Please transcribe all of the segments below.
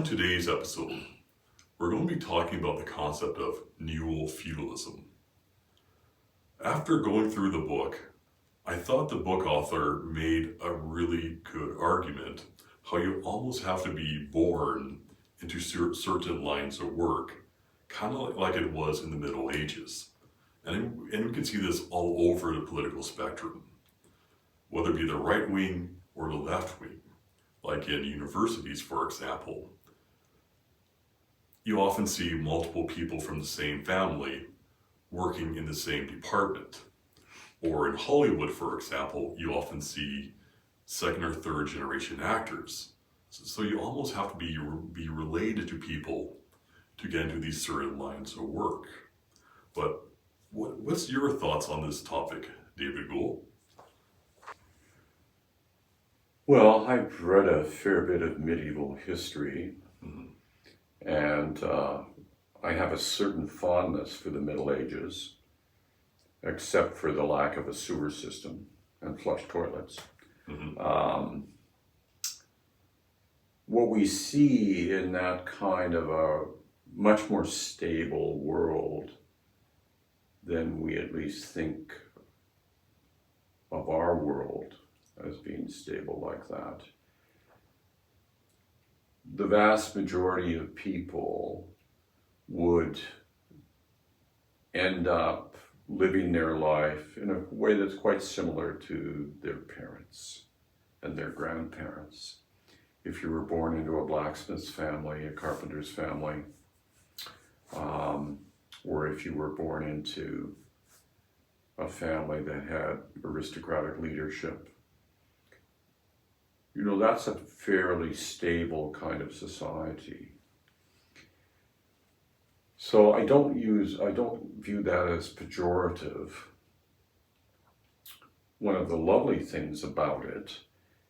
On today's episode, we're going to be talking about the concept of Neo-Feudalism. After going through the book, I thought the book author made a really good argument how you almost have to be born into certain lines of work, kind of like it was in the Middle Ages. And we can see this all over the political spectrum, whether it be the right wing or the left wing. Like in universities, for example, you often see multiple people from the same family working in the same department. Or in Hollywood, for example, you often see second or third generation actors. So you almost have to be related to people to get into these certain lines of work. But what's your thoughts on this topic, David Gould? Well, I've read a fair bit of medieval history, and I have a certain fondness for the Middle Ages, except for the lack of a sewer system and flush toilets. What we see in that kind of a much more stable world than we at least think of our world as being stable like that. The vast majority of people would end up living their life in a way that's quite similar to their parents and their grandparents. If you were born into a blacksmith's family, a carpenter's family, or if you were born into a family that had aristocratic leadership, you know, that's a fairly stable kind of society. So I don't view that as pejorative. One of the lovely things about it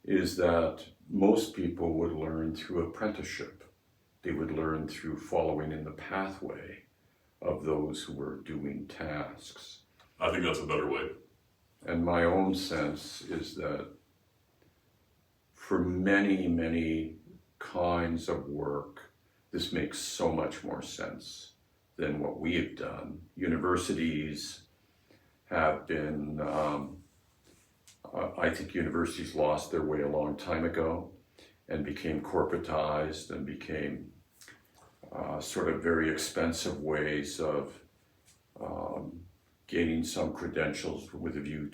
is that most people would learn through apprenticeship. They would learn through following in the pathway of those who were doing tasks. I think that's a better way. And my own sense is that for many, many kinds of work, this makes so much more sense than what we have done. Universities have been, I think universities lost their way a long time ago and became corporatized and became sort of very expensive ways of gaining some credentials with a view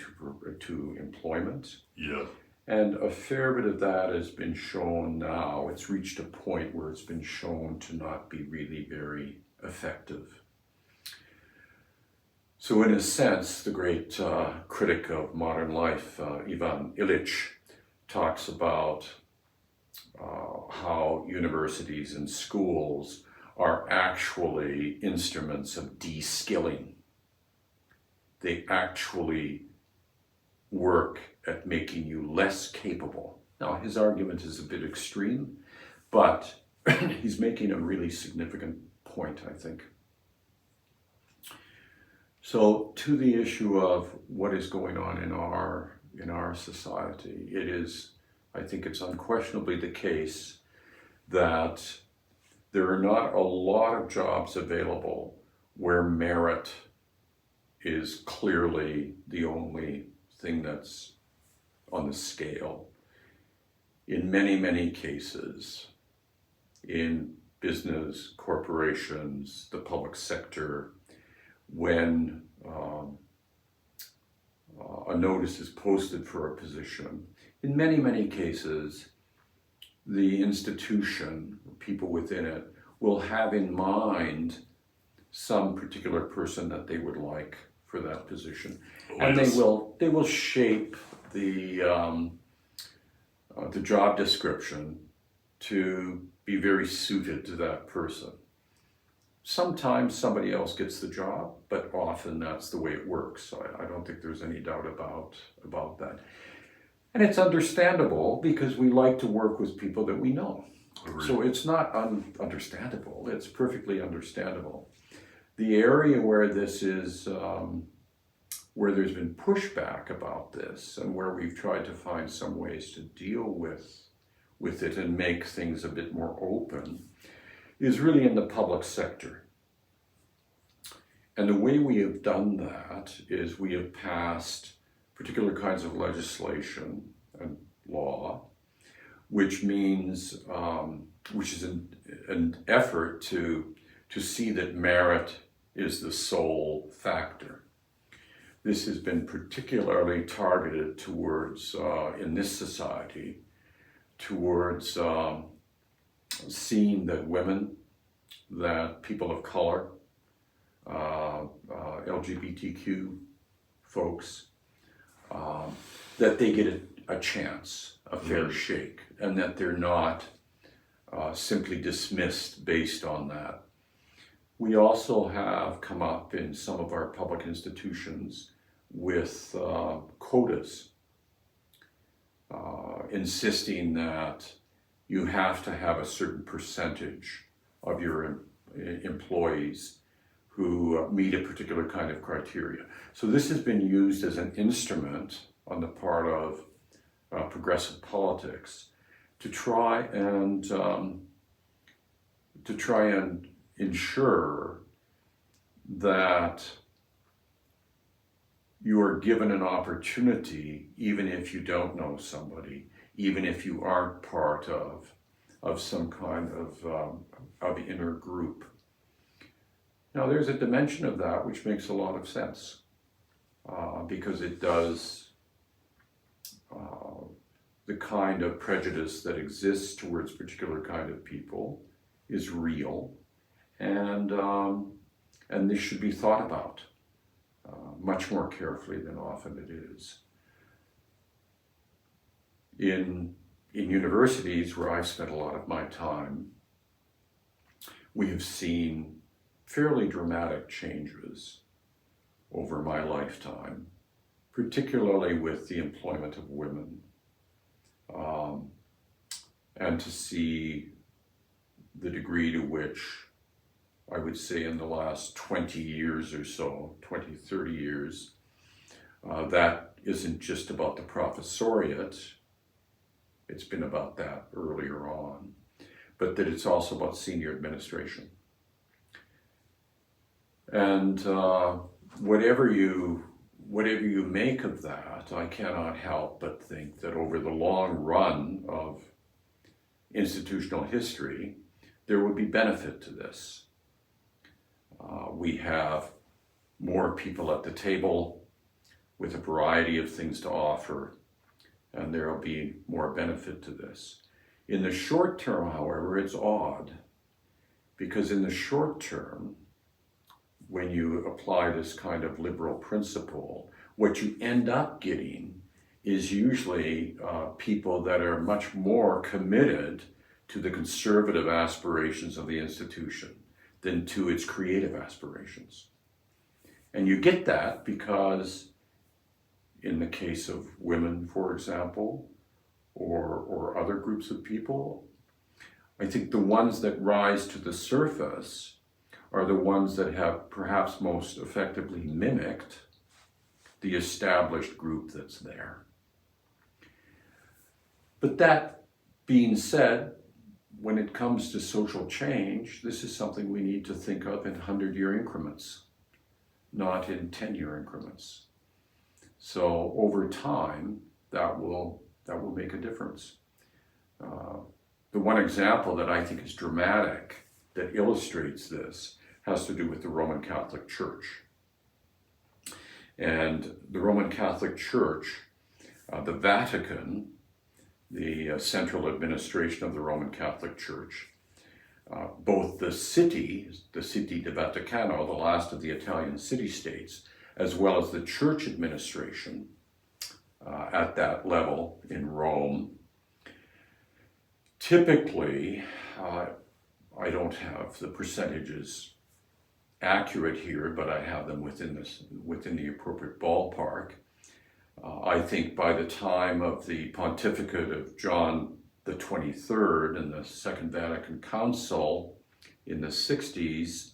to employment. Yeah. And a fair bit of that has been shown now. It's reached a point where it's been shown to not be really very effective. So in a sense, the great critic of modern life, Ivan Illich, talks about how universities and schools are actually instruments of de-skilling. They actually work at making you less capable. Now, his argument is a bit extreme, but he's making a really significant point, I think. So, to the issue of what is going on in our society, I think it's unquestionably the case that there are not a lot of jobs available where merit is clearly the only thing that's on the scale. In many, many cases, in business, corporations, the public sector, when a notice is posted for a position, in many, many cases, the institution, people within it, will have in mind some particular person that they would like for that position. And they will shape the job description to be very suited to that person. Sometimes somebody else gets the job, but often that's the way it works. So I don't think there's any doubt about that. And it's understandable because we like to work with people that we know. Agreed. So it's not understandable, it's perfectly understandable. The area where this is, where there's been pushback about this and where we've tried to find some ways to deal with with it and make things a bit more open is really in the public sector. And the way we have done that is we have passed particular kinds of legislation and law, which means, which is an effort to see that merit is the sole factor. This has been particularly targeted towards, in this society, towards seeing that women, that people of color, LGBTQ folks, that they get a chance, a fair shake, and that they're not simply dismissed based on that. We also have come up in some of our public institutions with quotas, insisting that you have to have a certain percentage of your employees who meet a particular kind of criteria. So this has been used as an instrument on the part of progressive politics to try and ensure that you are given an opportunity, even if you don't know somebody, even if you aren't part of some kind of inner group. Now, there's a dimension of that which makes a lot of sense, because it does, the kind of prejudice that exists towards a particular kind of people is real, and this should be thought about much more carefully than often it is. In universities where I've spent a lot of my time, we have seen fairly dramatic changes over my lifetime, particularly with the employment of women, and to see the degree to which, I would say in the last 20 years or so, 20, 30 years, that isn't just about the professoriate, it's been about that earlier on, but that it's also about senior administration. And whatever you make of that, I cannot help but think that over the long run of institutional history, there would be benefit to this. We have more people at the table with a variety of things to offer, and there will be more benefit to this. In the short term, however, it's odd, because in the short term, when you apply this kind of liberal principle, what you end up getting is usually people that are much more committed to the conservative aspirations of the institution than to its creative aspirations. And you get that because in the case of women, for example, or other groups of people, I think the ones that rise to the surface are the ones that have perhaps most effectively mimicked the established group that's there. But that being said, when it comes to social change, this is something we need to think of in 100-year increments, not in 10-year increments. So over time, that will make a difference. The one example that I think is dramatic that illustrates this has to do with the Roman Catholic Church. And the Roman Catholic Church, the Vatican, the central administration of the Roman Catholic Church, both the city di Vaticano, the last of the Italian city-states, as well as the church administration at that level in Rome, typically, I don't have the percentages accurate here, but I have them within the appropriate ballpark. I think by the time of the pontificate of John the 23rd and the Second Vatican Council in the 60s,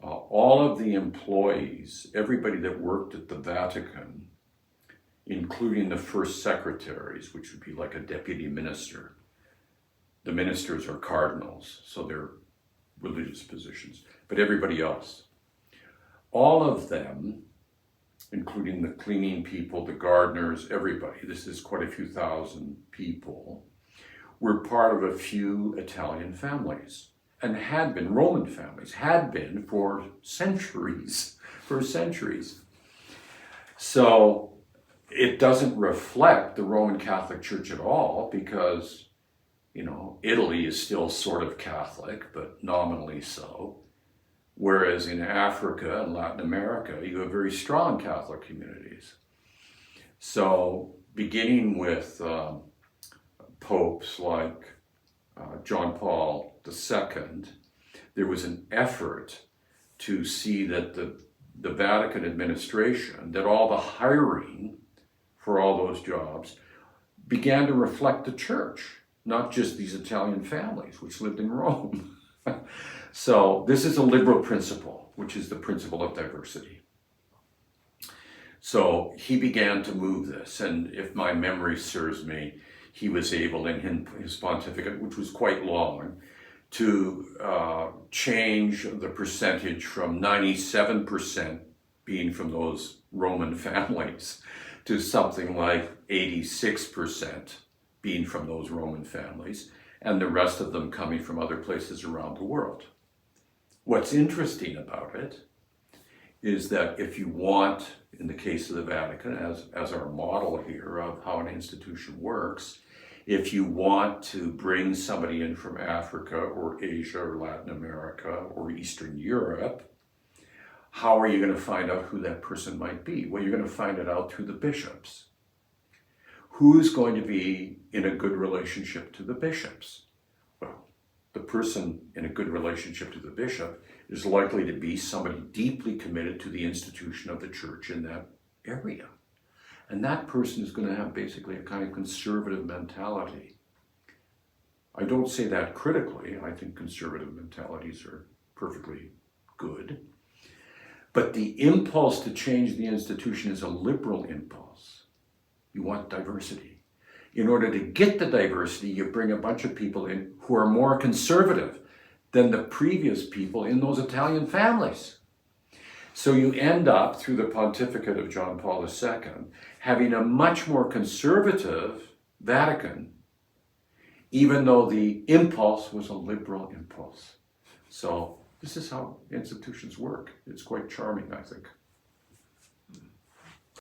all of the employees, everybody that worked at the Vatican, including the first secretaries, which would be like a deputy minister, the ministers are cardinals, so they're religious positions, but everybody else, all of them, including the cleaning people, the gardeners, everybody, this is quite a few thousand people, were part of a few Italian families, and had been, Roman families, had been for centuries. So it doesn't reflect the Roman Catholic Church at all, because, you know, Italy is still sort of Catholic, but nominally so. Whereas in Africa and Latin America, you have very strong Catholic communities. So beginning with popes like John Paul II, there was an effort to see that the Vatican administration, that all the hiring for all those jobs began to reflect the church, not just these Italian families which lived in Rome. So this is a liberal principle, which is the principle of diversity. So he began to move this, and if my memory serves me, he was able in his pontificate, which was quite long, to change the percentage from 97% being from those Roman families to something like 86% being from those Roman families, and the rest of them coming from other places around the world. What's interesting about it is that if you want, in the case of the Vatican, as our model here of how an institution works, if you want to bring somebody in from Africa or Asia or Latin America or Eastern Europe, how are you going to find out who that person might be? Well, you're going to find it out through the bishops. Who's going to be in a good relationship to the bishops? Well, the person in a good relationship to the bishop is likely to be somebody deeply committed to the institution of the church in that area. And that person is going to have basically a kind of conservative mentality. I don't say that critically. I think conservative mentalities are perfectly good. But the impulse to change the institution is a liberal impulse. You want diversity. In order to get the diversity, you bring a bunch of people in who are more conservative than the previous people in those Italian families. So you end up, through the pontificate of John Paul II, having a much more conservative Vatican, even though the impulse was a liberal impulse. So this is how institutions work. It's quite charming, I think.